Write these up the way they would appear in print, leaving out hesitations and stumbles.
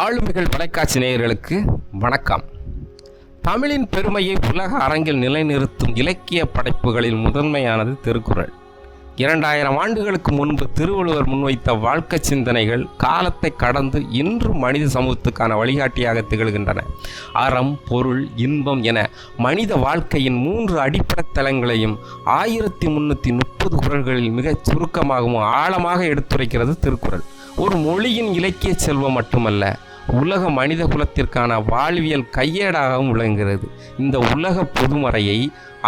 ஆளுமைகள் தொலைக்காட்சி நேயர்களுக்கு வணக்கம். தமிழின் பெருமையை உலக அரங்கில் நிலைநிறுத்தும் இலக்கிய படைப்புகளில் முதன்மையானது திருக்குறள். 2000 ஆண்டுகளுக்கு முன்பு திருவள்ளுவர் முன்வைத்த வாழ்க்கை சிந்தனைகள் காலத்தை கடந்து இன்றும் மனித சமூகத்துக்கான வழிகாட்டியாக திகழ்கின்றன. அறம், பொருள், இன்பம் என மனித வாழ்க்கையின் 3 அடிப்படை தலங்களையும் 1330 குறள்களில் மிகச் சுருக்கமாகவும் ஆழமாக எடுத்துரைக்கிறது திருக்குறள். ஒரு மொழியின் இலக்கிய செல்வம் மட்டுமல்ல, உலக மனித குலத்திற்கான வாழ்வியல் கையேடாகவும் விளங்குகிறது. இந்த உலக பொதுமறையை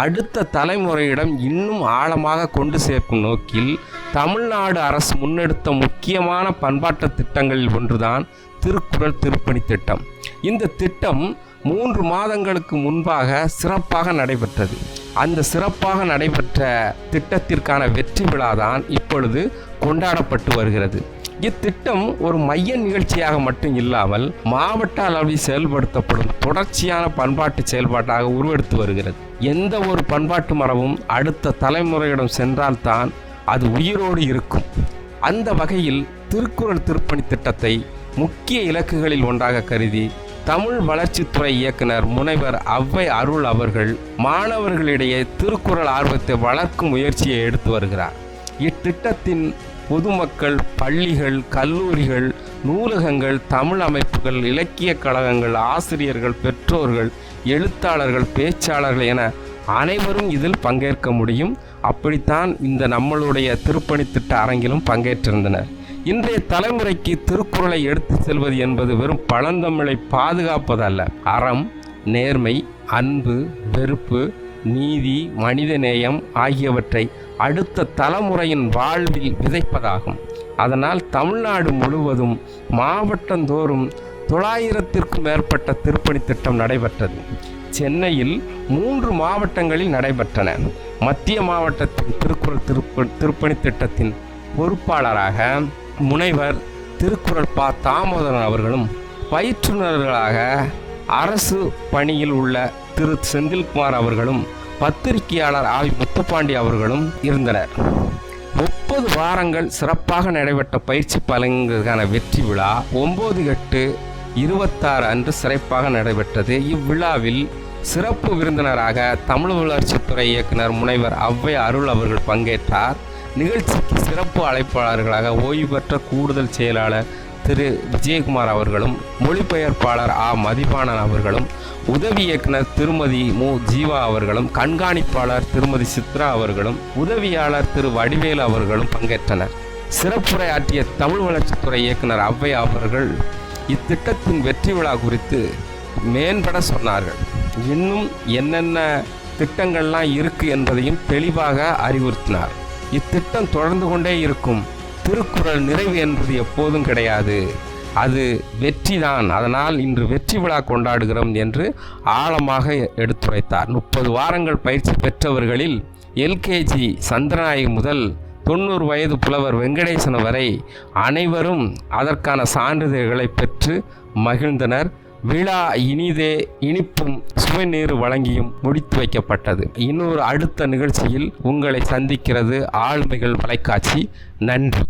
அடுத்த தலைமுறையிடம் இன்னும் ஆழமாக கொண்டு சேர்க்கும் நோக்கில் தமிழ்நாடு அரசு முன்னெடுத்த முக்கியமான பண்பாட்டு திட்டங்களில் ஒன்றுதான் திருக்குறள் திருப்பணி திட்டம். இந்த திட்டம் 3 மாதங்களுக்கு முன்பாக சிறப்பாக நடைபெற்றது. அந்த சிறப்பாக நடைபெற்ற திட்டத்திற்கான வெற்றி விழாதான் இப்பொழுது கொண்டாடப்பட்டு வருகிறது. இத்திட்டம் ஒரு மைய நிகழ்ச்சியாக மட்டும் இல்லாமல் மாவட்ட அளவில் செயல்படுத்தப்படும் தொடர்ச்சியான பண்பாட்டு செயல்பாட்டாக உருவெடுத்து வருகிறது. எந்த ஒரு பண்பாட்டு மரபும் அடுத்த தலைமுறையிடம் சென்றால்தான் அது உயிரோடு இருக்கும். அந்த வகையில் திருக்குறள் திருப்பணி திட்டத்தை முக்கிய இலக்குகளில் ஒன்றாக கருதி தமிழ் வளர்ச்சித்துறை இயக்குனர் முனைவர் ஔவை அருள் அவர்கள் மாணவர்களிடையே திருக்குறள் ஆர்வத்தை வளர்க்கும் முயற்சியை எடுத்து வருகிறார். இத்திட்டத்தின் பொதுமக்கள், பள்ளிகள், கல்லூரிகள், நூலகங்கள், தமிழ் அமைப்புகள், இலக்கிய கழகங்கள், ஆசிரியர்கள், பெற்றோர்கள், எழுத்தாளர்கள், பேச்சாளர்கள் என அனைவரும் இதில் பங்கேற்க முடியும். அப்படித்தான் இந்த நம்மளுடைய திருப்பணி திட்ட அரங்கிலும் பங்கேற்றிருந்தனர். இன்றைய தலைமுறைக்கு திருக்குறளை எடுத்து செல்வது என்பது வெறும் பழந்தமிழை பாதுகாப்பதல்ல, அறம், நேர்மை, அன்பு, வெறுப்பு, நீதி, மனிதநேயம் ஆகியவற்றை அடுத்த தலைமுறையின் வாழ்வில் விதைப்பதாகும். அதனால் தமிழ்நாடு முழுவதும் மாவட்டந்தோறும் 900க்கும் மேற்பட்ட திருப்பணி திட்டம் நடைபெற்றது. சென்னையில் 3 மாவட்டங்களில் நடைபெற்றன. மத்திய மாவட்டத்தின் திருக்குறள் திருப்பணி திட்டத்தின் பொறுப்பாளராக முனைவர் திருக்குறள் ப. தாமோதரன் அவர்களும், பயிற்றுநர்களாக அரசு பணியில் உள்ள திரு செந்தில்குமார் அவர்களும், பத்திரிகையாளர் ஆவி முத்துப்பாண்டி அவர்களும் இருந்தனர். 30 வாரங்கள் சிறப்பாக நடைபெற்ற பயிற்சி பலன்களுக்கான வெற்றி விழா 9/8/26 அன்று சிறப்பாக நடைபெற்றது. இவ்விழாவில் சிறப்பு விருந்தினராக தமிழ் வளர்ச்சித்துறை இயக்குனர் முனைவர் ஔவை அருள் அவர்கள் பங்கேற்றார். நிகழ்ச்சிக்கு சிறப்பு அழைப்பாளர்களாக ஓய்வு பெற்ற கூடுதல் செயலாளர் திரு விஜயகுமார் அவர்களும், மொழிபெயர்ப்பாளர் ஆ. மதிவாணன் அவர்களும், உதவி இயக்குனர் திருமதி மு. ஜீவா அவர்களும், கண்காணிப்பாளர் திருமதி சித்ரா அவர்களும், உதவியாளர் திரு வடிவேலு அவர்களும் பங்கேற்றனர். சிறப்புரை ஆற்றிய தமிழ் வளர்ச்சித்துறை இயக்குனர் ஔவை அவர்கள் இத்திட்டத்தின் வெற்றி விழா குறித்து மேம்பட சொன்னார்கள். இன்னும் என்னென்ன திட்டங்கள்லாம் இருக்கு என்பதையும் தெளிவாக அறிவுறுத்தினார். இத்திட்டம் தொடர்ந்து கொண்டே இருக்கும். திருக்குறள் நிறைவு என்பது எப்போதும் கிடையாது, அது வெற்றிதான். அதனால் இன்று வெற்றி விழா கொண்டாடுகிறோம் என்று ஆழமாக எடுத்துரைத்தார். 30 வாரங்கள் பயிற்சி பெற்றவர்களில் எல்கேஜி சந்திரநாயகி முதல் 90 வயது புலவர் வெங்கடேசன் வரை அனைவரும் அதற்கான சான்றிதழ்களை பெற்று மகிழ்ந்தனர். விழா இனிதே இனிப்பும் சுவைநீர் வழங்கியும் முடித்து வைக்கப்பட்டது. இன்னொரு அடுத்த நிகழ்ச்சியில் உங்களை சந்திக்கிறது ஆளுமைகள் தொலைக்காட்சி. நன்றி.